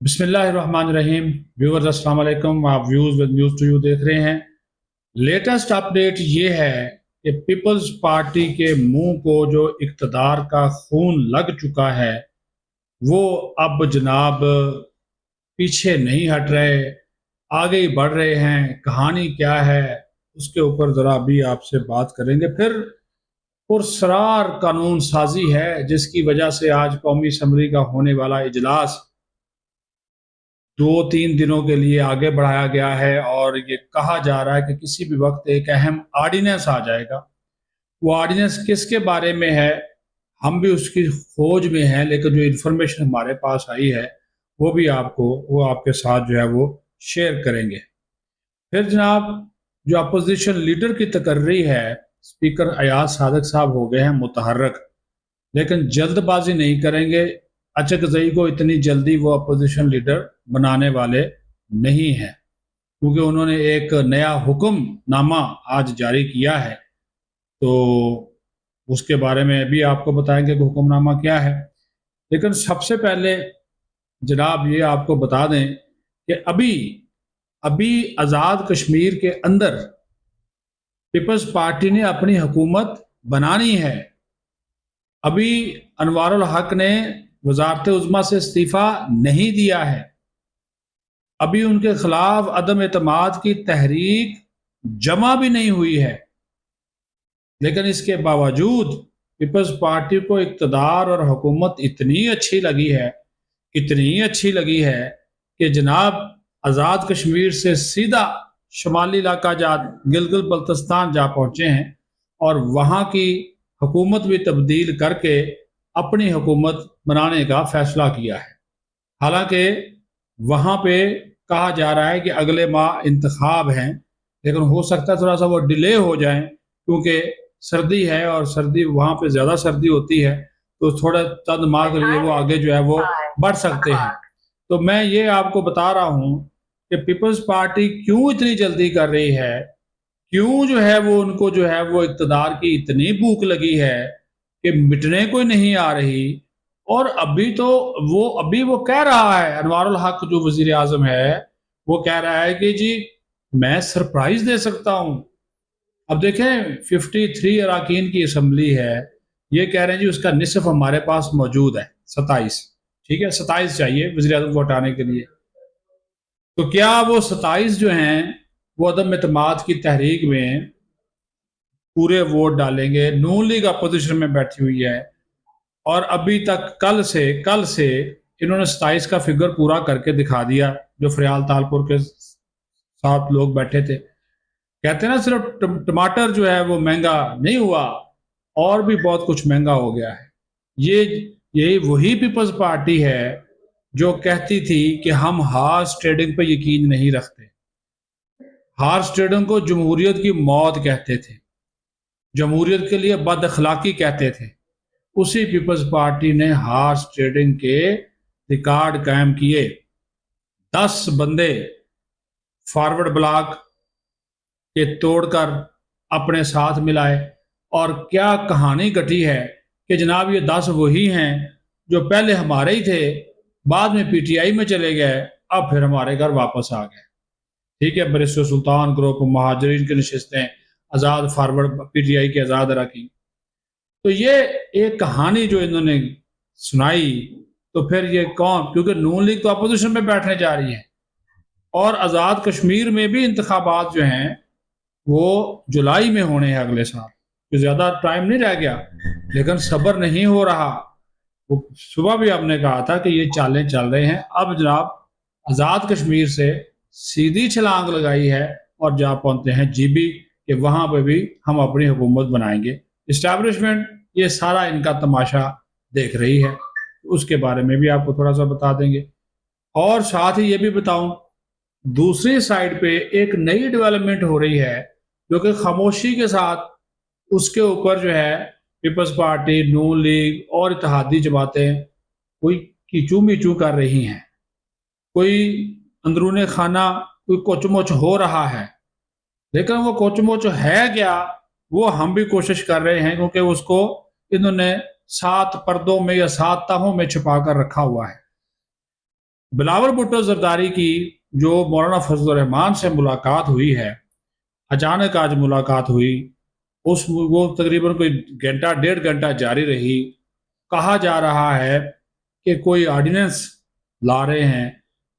بسم اللہ الرحمن الرحیم ویورز السلام علیکم. آپ views with news to you دیکھ رہے ہیں. لیٹسٹ اپڈیٹ یہ ہے کہ پیپلز پارٹی کے منہ کو جو اقتدار کا خون لگ چکا ہے وہ اب جناب پیچھے نہیں ہٹ رہے، آگے ہی بڑھ رہے ہیں. کہانی کیا ہے اس کے اوپر ذرا ابھی آپ سے بات کریں گے. پھر پرسرار قانون سازی ہے جس کی وجہ سے آج قومی اسمبلی کا ہونے والا اجلاس 2-3 دنوں کے لیے آگے بڑھایا گیا ہے، اور یہ کہا جا رہا ہے کہ کسی بھی وقت ایک اہم آرڈیننس آ جائے گا. وہ آرڈیننس کس کے بارے میں ہے ہم بھی اس کی کھوج میں ہیں، لیکن جو انفارمیشن ہمارے پاس آئی ہے وہ آپ کے ساتھ جو ہے وہ شیئر کریں گے. پھر جناب جو اپوزیشن لیڈر کی تقرری ہے، اسپیکر ایاز صادق صاحب ہو گئے ہیں متحرک، لیکن جلد بازی نہیں کریں گے. اچکزئی کو اتنی جلدی وہ اپوزیشن لیڈر بنانے والے نہیں ہیں، کیونکہ انہوں نے ایک نیا حکم نامہ آج جاری کیا ہے. تو اس کے بارے میں بھی آپ کو بتائیں گے کہ حکم نامہ کیا ہے. لیکن سب سے پہلے جناب یہ آپ کو بتا دیں کہ ابھی آزاد کشمیر کے اندر پیپلز پارٹی نے اپنی حکومت بنانی ہے. ابھی انوار الحق نے وزارت عظمیٰ سے استعفیٰ نہیں دیا ہے. ابھی ان کے خلاف عدم اعتماد کی تحریک جمع بھی نہیں ہوئی ہے، لیکن اس کے باوجود پیپلز پارٹی کو اقتدار اور حکومت اتنی اچھی لگی ہے کہ جناب آزاد کشمیر سے سیدھا شمالی علاقہ گلگت بلتستان جا پہنچے ہیں، اور وہاں کی حکومت بھی تبدیل کر کے اپنی حکومت بنانے کا فیصلہ کیا ہے. حالانکہ وہاں پہ کہا جا رہا ہے کہ اگلے ماہ انتخاب ہیں، لیکن ہو سکتا ہے تھوڑا سا وہ ڈیلے ہو جائیں، کیونکہ سردی ہے اور سردی وہاں پہ زیادہ سردی ہوتی ہے، تو تھوڑا چند ماہ کے لیے وہ آگے جو ہے وہ بڑھ سکتے ہیں. تو میں یہ آپ کو بتا رہا ہوں کہ پیپلز پارٹی کیوں اتنی جلدی کر رہی ہے، کیوں جو ہے وہ ان کو جو ہے وہ اقتدار کی اتنی بھوک لگی ہے کہ مٹنے کوئی نہیں آ رہی. اور ابھی وہ کہہ رہا ہے، انوار الحق جو وزیر اعظم ہے وہ کہہ رہا ہے کہ جی میں سرپرائز دے سکتا ہوں. اب دیکھیں 53 اراکین کی اسمبلی ہے، یہ کہہ رہے ہیں جی اس کا نصف ہمارے پاس موجود ہے، 27. ٹھیک ہے، 27 چاہیے وزیر اعظم کو ہٹانے کے لیے. تو کیا وہ 27 جو ہیں وہ عدم اعتماد کی تحریک میں پورے ووٹ ڈالیں گے؟ نون لیگ اپوزیشن میں بیٹھی ہوئی ہے، اور ابھی تک کل سے انہوں نے 27 کا فگر پورا کر کے دکھا دیا. جو فریال تالپور کے ساتھ لوگ بیٹھے تھے، کہتے ہیں نا صرف ٹماٹر جو ہے وہ مہنگا نہیں ہوا، اور بھی بہت کچھ مہنگا ہو گیا ہے. یہی وہی پیپلز پارٹی ہے جو کہتی تھی کہ ہم ہارس ٹریڈنگ پہ یقین نہیں رکھتے. ہارس ٹریڈنگ کو جمہوریت کی موت کہتے تھے، جمہوریت کے لیے بد اخلاقی کہتے تھے. اسی پیپلز پارٹی نے ہارس ٹریڈنگ کے ریکارڈ قائم کیے. 10 بندے فارورڈ بلاک کے توڑ کر اپنے ساتھ ملائے، اور کیا کہانی گٹھی ہے کہ جناب یہ 10 وہی ہیں جو پہلے ہمارے ہی تھے، بعد میں پی ٹی آئی میں چلے گئے، اب پھر ہمارے گھر واپس آ گئے. ٹھیک ہے، بیرسٹر سلطان گروپ، مہاجرین کی نشستیں، آزاد فارورڈ پی ٹی آئی کے آزاد اراکین. تو یہ ایک کہانی جو انہوں نے سنائی. تو پھر یہ کون، کیونکہ نون لیگ تو اپوزیشن میں بیٹھنے جا رہی ہے، اور آزاد کشمیر میں بھی انتخابات جو ہیں وہ جولائی میں ہونے ہیں اگلے سال، کہ زیادہ ٹائم نہیں رہ گیا، لیکن صبر نہیں ہو رہا. وہ صبح بھی ہم نے کہا تھا کہ یہ چالیں چل رہے ہیں. اب جناب آزاد کشمیر سے سیدھی چھلانگ لگائی ہے اور جا پہنچتے ہیں جی بی، کہ وہاں پہ بھی ہم اپنی حکومت بنائیں گے. اسٹیبلشمنٹ یہ سارا ان کا تماشا دیکھ رہی ہے، اس کے بارے میں بھی آپ کو تھوڑا سا بتا دیں گے. اور ساتھ ہی یہ بھی بتاؤں، دوسری سائڈ پہ ایک نئی ڈیولپمنٹ ہو رہی ہے جو کہ خاموشی کے ساتھ اس کے اوپر جو ہے پیپلز پارٹی، نون لیگ اور اتحادی جماعتیں کوئی کیچو میچو کر رہی ہیں. کوئی اندرون خانہ کوئی کوچ موچ ہو رہا ہے، لیکن وہ کوچ موچ ہے کیا وہ ہم بھی کوشش کر رہے ہیں، کیونکہ اس کو انہوں نے 7 پردوں میں یا 7 تہوں میں چھپا کر رکھا ہوا ہے. بلاول بھٹو زرداری کی جو مولانا فضل الرحمان سے ملاقات ہوئی ہے، اچانک آج ملاقات ہوئی، وہ تقریباً کوئی گھنٹہ 1.5 گھنٹہ جاری رہی۔ کہا جا رہا ہے کہ کوئی آرڈیننس لا رہے ہیں،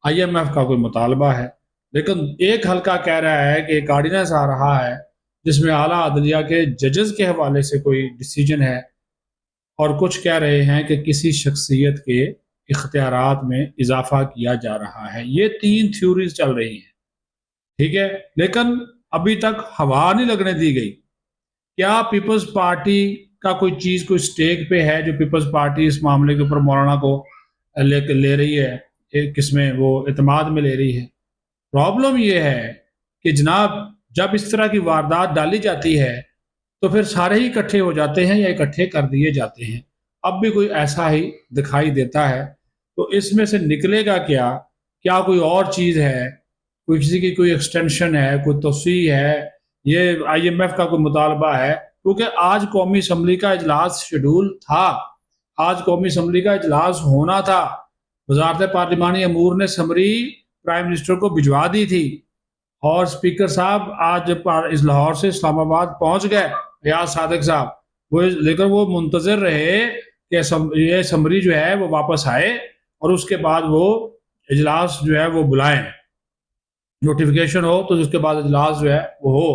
آئی ایم ایف کا کوئی مطالبہ ہے، لیکن ایک حلقہ کہہ رہا ہے کہ ایک آرڈیننس آ رہا ہے جس میں اعلیٰ عدلیہ کے ججز کے حوالے سے کوئی ڈیسیجن ہے، اور کچھ کہہ رہے ہیں کہ کسی شخصیت کے اختیارات میں اضافہ کیا جا رہا ہے۔ یہ 3 تھیوریز چل رہی ہیں، ٹھیک ہے، لیکن ابھی تک ہوا نہیں لگنے دی گئی۔ کیا پیپلز پارٹی کا کوئی چیز کوئی سٹیک پہ ہے جو پیپلز پارٹی اس معاملے کے اوپر مولانا کو لے رہی ہے، ایک قسم میں وہ اعتماد میں لے رہی ہے؟ پرابلم یہ ہے کہ جناب جب اس طرح کی واردات ڈالی جاتی ہے تو پھر سارے ہی اکٹھے ہو جاتے ہیں یا اکٹھے کر دیے جاتے ہیں۔ اب بھی کوئی ایسا ہی دکھائی دیتا ہے، تو اس میں سے نکلے گا کیا؟ کیا کوئی اور چیز ہے، کوئی کسی کی کوئی ایکسٹینشن ہے، کوئی توسیع ہے، یہ آئی ایم ایف کا کوئی مطالبہ ہے؟ کیونکہ آج قومی اسمبلی کا اجلاس شیڈول تھا، آج قومی اسمبلی کا اجلاس ہونا تھا، وزارت پارلیمانی امور نے سمری پرائم منسٹر کو بھجوا دی تھی، اور اسپیکر صاحب آج لاہور سے اسلام آباد پہنچ گئے، ریاض صادق صاحب، لیکن وہ منتظر رہے کہ یہ سمری جو ہے وہ واپس آئے اور اس کے بعد وہ اجلاس جو ہے وہ بلائیں، نوٹیفیکیشن ہو تو اس کے بعد اجلاس جو ہے وہ ہو،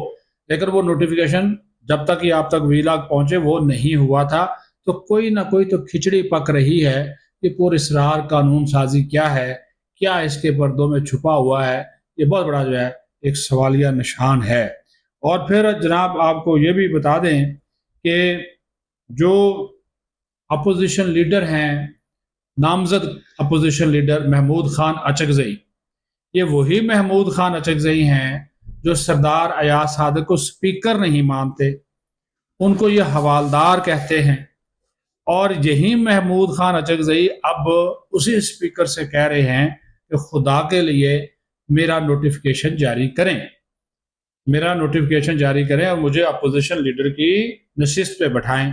لیکن وہ نوٹیفیکیشن جب تک یہ آپ تک ویلاگ پہنچے وہ نہیں ہوا تھا۔ تو کوئی نہ کوئی تو کھچڑی پک رہی ہے کہ پر اسرار قانون سازی کیا ہے، کیا اس کے پردوں میں چھپا ہوا ہے، یہ بہت بڑا جو ہے ایک سوالیہ نشان ہے۔ اور پھر جناب آپ کو یہ بھی بتا دیں کہ جو اپوزیشن لیڈر ہیں، نامزد اپوزیشن لیڈر محمود خان اچکزئی، یہ وہی محمود خان اچکزئی ہیں جو سردار ایاز صادق کو سپیکر نہیں مانتے، ان کو یہ حوالدار کہتے ہیں، اور یہی محمود خان اچکزئی اب اسی سپیکر سے کہہ رہے ہیں کہ خدا کے لیے میرا نوٹیفیکیشن جاری کریں، میرا نوٹیفیکیشن جاری کریں اور مجھے اپوزیشن لیڈر کی نشست پہ بٹھائیں۔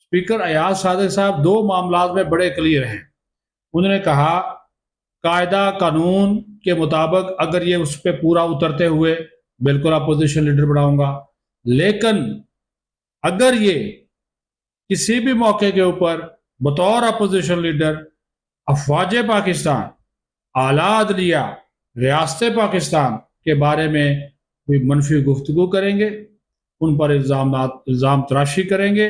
سپیکر ایاز صادق صاحب 2 معاملات میں بڑے کلیئر ہیں۔ انہوں نے کہا قاعدہ قانون کے مطابق اگر یہ اس پہ پورا اترتے ہوئے بالکل اپوزیشن لیڈر بناؤں گا، لیکن اگر یہ کسی بھی موقع کے اوپر بطور اپوزیشن لیڈر افواج پاکستان، اعلیٰ عدلیہ، ریاست پاکستان کے بارے میں کوئی منفی گفتگو کریں گے، ان پر الزام تراشی کریں گے،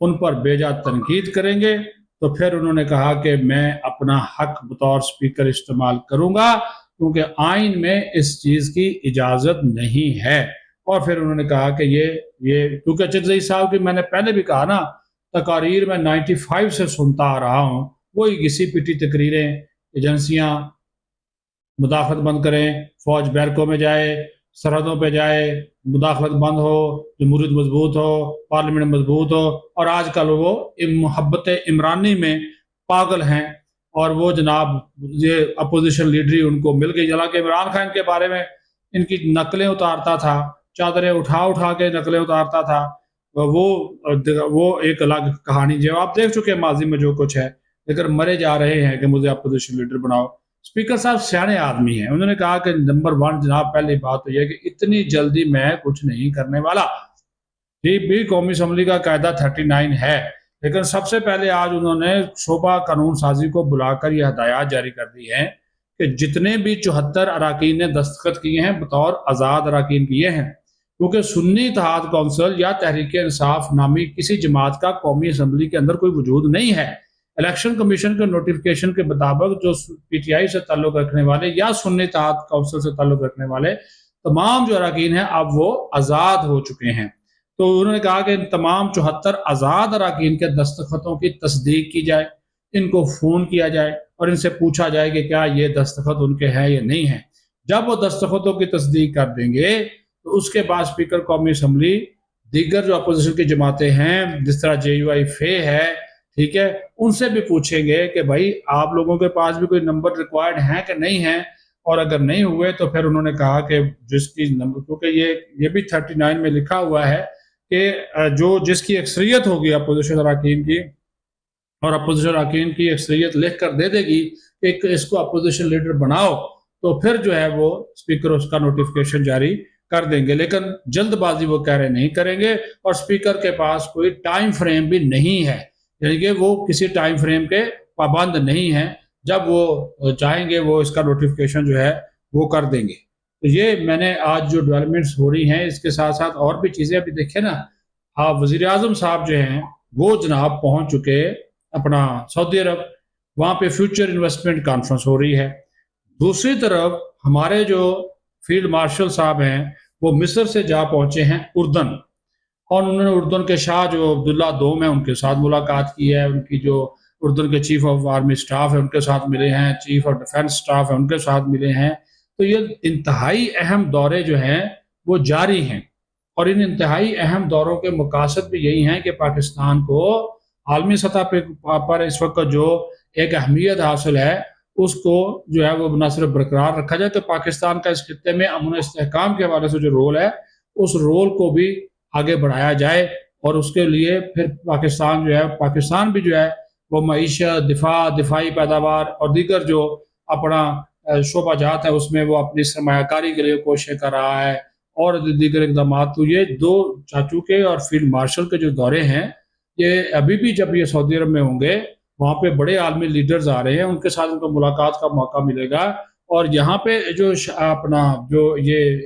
ان پر بیجا تنقید کریں گے، تو پھر انہوں نے کہا کہ میں اپنا حق بطور سپیکر استعمال کروں گا، کیونکہ آئین میں اس چیز کی اجازت نہیں ہے۔ اور پھر انہوں نے کہا کہ یہ کیونکہ اچکزئی صاحب کی میں نے پہلے بھی کہا نا، تقاریر میں 95 سے سنتا آ رہا ہوں، وہی گھسی پٹی تقریریں، ایجنسیاں مداخلت بند کریں، فوج بیرکوں میں جائے، سرحدوں پہ جائے، مداخلت بند ہو، جمہوریت مضبوط ہو، پارلیمنٹ مضبوط ہو، اور آج کل وہ محبت عمرانی میں پاگل ہیں، اور وہ جناب یہ اپوزیشن لیڈری ان کو مل گئی، حالانکہ عمران خان کے بارے میں ان کی نقلیں اتارتا تھا، چادریں اٹھا کے نقلیں اتارتا تھا، وہ ایک الگ کہانی جو آپ دیکھ چکے ہیں ماضی میں جو کچھ ہے، لیکن مرے جا رہے ہیں کہ مجھے اپوزیشن لیڈر بناؤ۔ اسپیکر صاحب سیانے آدمی ہیں، انہوں نے کہا کہ نمبر 1 جناب پہلی بات تو یہ ہے کہ اتنی جلدی میں کچھ نہیں کرنے والا، ٹھیک بھی قومی اسمبلی کا قاعدہ 39 ہے، لیکن سب سے پہلے آج انہوں نے شعبہ قانون سازی کو بلا کر یہ ہدایات جاری کر دی ہیں کہ جتنے بھی 74 اراکین نے دستخط کیے ہیں بطور آزاد اراکین کیے ہیں، کیونکہ سنی اتحاد کونسل یا تحریک انصاف نامی کسی جماعت کا قومی اسمبلی کے اندر کوئی وجود نہیں ہے۔ الیکشن کمیشن کے نوٹیفیکیشن کے مطابق جو پی ٹی آئی سے تعلق رکھنے والے یا سنی اتحاد کونسل سے تعلق رکھنے والے تمام جو اراکین ہیں اب وہ آزاد ہو چکے ہیں، تو انہوں نے کہا کہ ان تمام 74 آزاد اراکین کے دستخطوں کی تصدیق کی جائے، ان کو فون کیا جائے اور ان سے پوچھا جائے کہ کیا یہ دستخط ان کے ہیں یا نہیں ہیں۔ جب وہ دستخطوں کی تصدیق کر دیں گے تو اس کے بعد اسپیکر قومی اسمبلی دیگر جو اپوزیشن کی جماعتیں ہیں جس طرح جے یو آئی فے ہے، ٹھیک ہے، ان سے بھی پوچھیں گے کہ بھائی آپ لوگوں کے پاس بھی کوئی نمبر ریکوائرڈ ہیں کہ نہیں ہیں، اور اگر نہیں ہوئے تو پھر انہوں نے کہا کہ جس کی نمبر، کیونکہ یہ بھی 39 میں لکھا ہوا ہے کہ جس کی اکثریت ہوگی اپوزیشن اراکین کی اور اپوزیشن اراکین کی اکثریت لکھ کر دے دے گی کہ اس کو اپوزیشن لیڈر بناؤ، تو پھر جو ہے وہ اسپیکر اس کا نوٹیفیکیشن جاری کر دیں گے، لیکن جلد بازی وہ کہہ رہے نہیں کریں گے، اور اسپیکر کے پاس کوئی ٹائم فریم بھی نہیں ہے، یعنی کہ وہ کسی ٹائم فریم کے پابند نہیں ہیں، جب وہ چاہیں گے وہ اس کا نوٹیفیکیشن جو ہے وہ کر دیں گے۔ تو یہ میں نے آج جو ڈیولپمنٹس ہو رہی ہیں، اس کے ساتھ ساتھ اور بھی چیزیں ابھی دیکھیں نا، وزیر اعظم صاحب جو ہیں وہ جناب پہنچ چکے اپنا سعودی عرب، وہاں پہ فیوچر انویسٹمنٹ کانفرنس ہو رہی ہے۔ دوسری طرف ہمارے جو فیلڈ مارشل صاحب ہیں وہ مصر سے جا پہنچے ہیں اردن، اور انہوں نے اردن کے شاہ جو عبداللہ دوم ہیں ان کے ساتھ ملاقات کی ہے، ان کی جو اردن کے چیف آف آرمی سٹاف ہے ان کے ساتھ ملے ہیں، چیف آف ڈیفنس سٹاف ہے ان کے ساتھ ملے ہیں۔ تو یہ انتہائی اہم دورے جو ہیں وہ جاری ہیں، اور ان انتہائی اہم دوروں کے مقاصد بھی یہی ہیں کہ پاکستان کو عالمی سطح پر اس وقت جو ایک اہمیت حاصل ہے اس کو جو ہے وہ نہ صرف برقرار رکھا جائے، تو پاکستان کا اس خطے میں امن و استحکام کے حوالے سے جو رول ہے اس رول کو بھی آگے بڑھایا جائے، اور اس کے لیے پھر پاکستان بھی جو ہے وہ معیشت، دفاعی پیداوار اور دیگر جو اپنا شعبہ جات ہے اس میں وہ اپنی سرمایہ کاری کے لیے کوششیں کر رہا ہے، اور دیگر اقدامات۔ تو یہ دو چاچو کے اور فیلڈ مارشل کے جو دورے ہیں، یہ ابھی بھی جب یہ سعودی عرب میں ہوں گے وہاں پہ بڑے عالمی لیڈرز آ رہے ہیں، ان کے ساتھ ان کو ملاقات کا موقع ملے گا، اور یہاں پہ جو اپنا جو یہ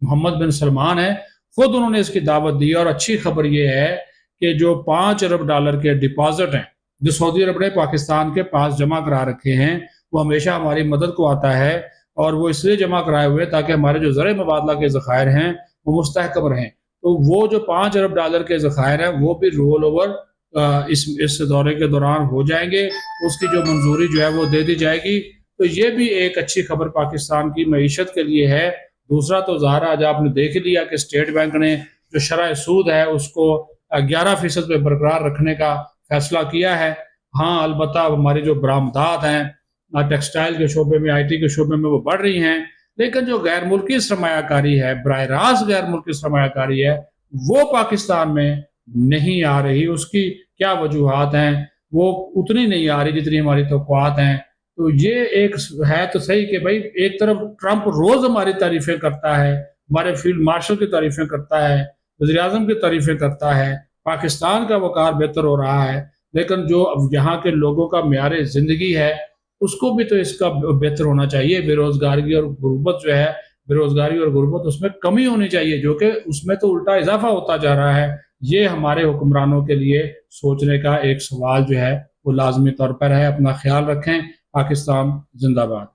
محمد بن سلمان ہے خود انہوں نے اس کی دعوت دی، اور اچھی خبر یہ ہے کہ جو $5 ارب کے ڈپازٹ ہیں جو سعودی عرب نے پاکستان کے پاس جمع کرا رکھے ہیں، وہ ہمیشہ ہماری مدد کو آتا ہے، اور وہ اس لیے جمع کرائے ہوئے تاکہ ہمارے جو زرعی مبادلہ کے ذخائر ہیں وہ مستحکم رہیں۔ تو وہ جو $5 ارب کے ذخائر ہیں وہ بھی رول اوور اس دورے کے دوران ہو جائیں گے، اس کی جو منظوری جو ہے وہ دے دی جائے گی۔ تو یہ بھی ایک اچھی خبر پاکستان کی معیشت کے لیے ہے۔ دوسرا تو ظاہر آج آپ نے دیکھ لیا کہ اسٹیٹ بینک نے جو شرح سود ہے اس کو 11% پہ برقرار رکھنے کا فیصلہ کیا ہے۔ ہاں البتہ ہماری جو برآمدات ہیں ٹیکسٹائل کے شعبے میں، آئی ٹی کے شعبے میں وہ بڑھ رہی ہیں، لیکن جو غیر ملکی سرمایہ کاری ہے، براہ راست غیر ملکی سرمایہ کاری ہے، وہ پاکستان میں نہیں آ رہی۔ اس کی کیا وجوہات ہیں؟ وہ اتنی نہیں آ رہی جتنی ہماری توقعات ہیں۔ تو یہ ایک ہے تو صحیح کہ بھائی ایک طرف ٹرمپ روز ہماری تعریفیں کرتا ہے، ہمارے فیلڈ مارشل کی تعریفیں کرتا ہے، وزیر اعظم کی تعریفیں کرتا ہے، پاکستان کا وقار بہتر ہو رہا ہے، لیکن جو اب یہاں کے لوگوں کا معیار زندگی ہے اس کو بھی تو اس کا بہتر ہونا چاہیے۔ بے روزگاری اور غربت جو ہے، بے روزگاری اور غربت اس میں کمی ہونی چاہیے، جو کہ اس میں تو الٹا اضافہ ہوتا جا رہا ہے۔ یہ ہمارے حکمرانوں کے لیے سوچنے کا ایک سوال جو ہے وہ لازمی طور پر ہے۔ اپنا خیال رکھیں۔ پاکستان زندہ باد۔